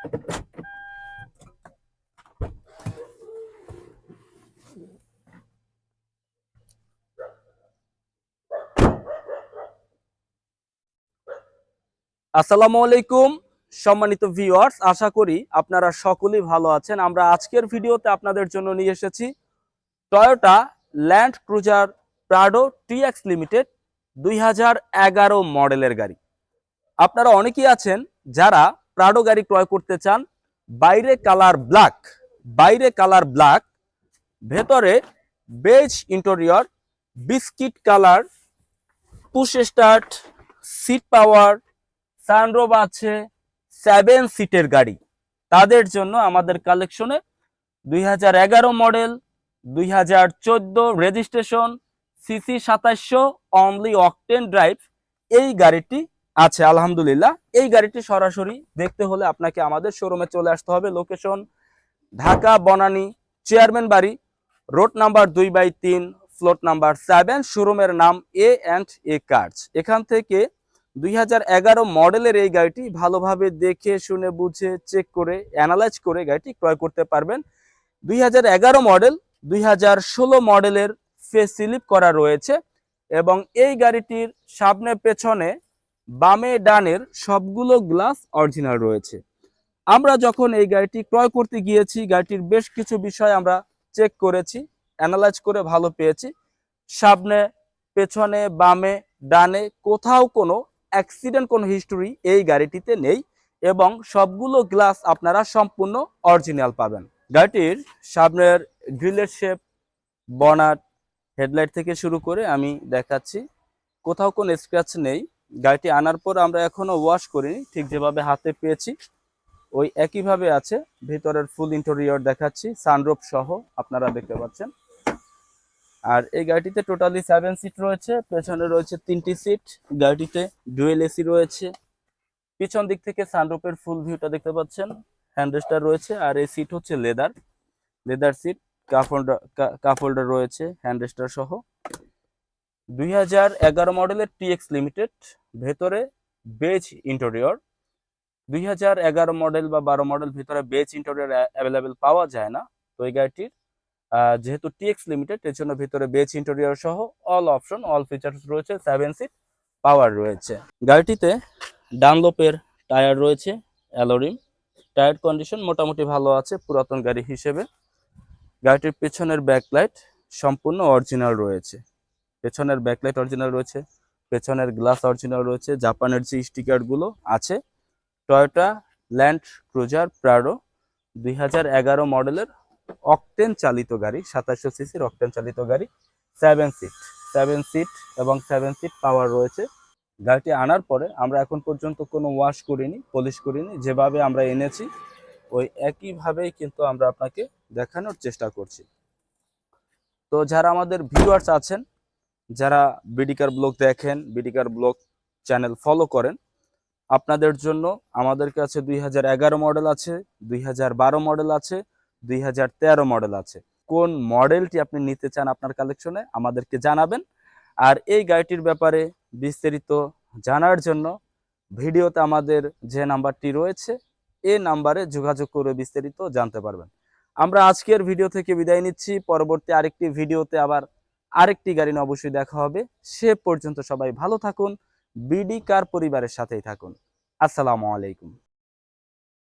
আসসালামু আলাইকুম সম্মানিত ভিউয়ার্স, আশা করি আপনারা সকলেই ভালো আছেন। আমরা আজকের ভিডিওতে আপনাদের জন্য নিয়ে এসেছি Toyota land cruiser Prado TX limited 2011 মডেলের গাড়ি। আপনারা অনেকেই আছেন যারা প্রাডো গাড়ি ক্রয় করতে চান। বাইরে কালার ব্ল্যাক, ভেতরে beige interior, biscuit colour, push start, seat power, sunroof আছে, 7 সিটের গাড়ি। তাদের জন্য আমাদের কালেকশনে 2011 model, 2014 registration, CC 2700, only octane drive এই গাড়িটি আছে। আলহামদুলিল্লাহ, এই গাড়িটি সরাসরি দেখতে হলে আপনাকে আমাদের শোরুমে চলে আসতে হবে। লোকেশন ঢাকা বনানী চেয়ারম্যান বাড়ি, রোড নাম্বার 2/3, ফ্লোট নাম্বার 7, শোরুমের নাম A&A কার্স। এখান থেকে 2011 মডেলের এই গাড়িটি ভালোভাবে দেখে শুনে বুঝে চেক করে অ্যানালাইজ করে গাড়িটি ক্রয় করতে পারবেন। 2011 মডেল, 2016 মডেলের ফেস স্লিপ করা রয়েছে এবং এই গাড়িটির সামনে পেছনে বামে ডানের সবগুলো গ্লাস অরিজিনাল রয়েছে। আমরা যখন এই গাড়িটি ক্রয় করতে গিয়েছি, গাড়িটির বেশ কিছু বিষয় আমরা চেক করেছি, অ্যানালাইজ করে ভালো পেয়েছি। সামনে পেছনে বামে ডানে কোথাও কোনো অ্যাক্সিডেন্ট, কোনো হিস্টোরি এই গাড়িটিতে নেই এবং সবগুলো গ্লাস আপনারা সম্পূর্ণ অরিজিনাল পাবেন। গাড়িটির সামনের গ্রিলের শেপ, বনাট, হেডলাইট থেকে শুরু করে আমি দেখাচ্ছি, কোথাও কোনো স্ক্র্যাচ নেই। গাড়িটি আনার পর আমরা এখনো ওয়াশ করিনি, ঠিক যেভাবে হাতে পেয়েছি ওই একইভাবে আছে। ভিতরের ফুল ইন্টেরিয়র দেখাচ্ছি, সানরুফ সহ আপনারা দেখতে পাচ্ছেন। আর এই গাড়িটিতে টোটালি 7 সিট রয়েছে, পেছনে রয়েছে 3টি সিট। গাড়িটিতে ডুয়েল এসি রয়েছে। পিছন দিক থেকে সানরুফের ফুল ভিউটা দেখতে পাচ্ছেন। হ্যান্ড রেস্টার রয়েছে আর এই সিট হচ্ছে লেদার সিট, কাপ হোল্ডার রয়েছে হ্যান্ড রেস্টার সহ। 2011 মডেলের টিএক্স লিমিটেড, ভেতরে বেজ ইন্টেরিয়র। 2011 মডেল বা 12 মডেল ভিতরে বেজ ইন্টেরিয়র অ্যাভেলেবেল পাওয়া যায় না। তো এই গাড়িটির যেহেতু টিএক্স লিমিটেড, এর জন্য ভিতরে বেজ ইন্টেরিয়র সহ অল অপশন, অল ফিচার্স রয়েছে, 7 সিট পাওয়ার রয়েছে। গাড়িটিতে ডানলোপের টায়ার রয়েছে, অ্যালোরিম। টায়ার কন্ডিশন মোটামুটি ভালো আছে পুরাতন গাড়ি হিসেবে। গাড়িটির পেছনের ব্যাকলাইট সম্পূর্ণ অরিজিনাল রয়েছে, পেছনের ব্যাকলাইট অরিজিনাল রয়েছে, পেছনের গ্লাস অরিজিনাল রয়েছে। জাপানের যে স্টিকারগুলো আছে। টয়োটা ল্যান্ড ক্রুজার প্রাডো 2011 মডেলের অকটেন চালিত গাড়ি, 2700 সিসির অকটেন চালিত গাড়ি, 7 সিট এবং 7 সিট পাওয়ার রয়েছে। গাড়িটি আনার পরে আমরা এখন পর্যন্ত কোনো ওয়াশ করিনি, পলিশ করিনি, যেভাবে আমরা এনেছি ওই একইভাবেই কিন্তু আমরা আপনাকে দেখানোর চেষ্টা করছি। তো যারা আমাদের ভিউয়ার্স আছেন, যারা বিডিকার ব্লগ দেখেন, বিডিকার ব্লগ চ্যানেল ফলো করেন, আপনাদের জন্য আমাদের কাছে 2011 মডেল আছে, 2012 মডেল আছে, 2013 মডেল আছে। কোন মডেলটি আপনি নিতে চান আপনার কালেকশনে আমাদেরকে জানাবেন। আর এই গাড়িটির ব্যাপারে বিস্তারিত জানার জন্য ভিডিওতে আমাদের যে নাম্বারটি রয়েছে এই নাম্বারে যোগাযোগ করে বিস্তারিত জানতে পারবেন। আমরা আজকের ভিডিও থেকে বিদায় নিচ্ছি। পরবর্তী আরেকটি ভিডিওতে আবার আরেকটি গাড়ি নিয়ে অবশ্যই দেখা হবে। সে পর্যন্ত সবাই ভালো থাকুন, বিডি কার পরিবারের সাথেই থাকুন। আসসালামু আলাইকুম।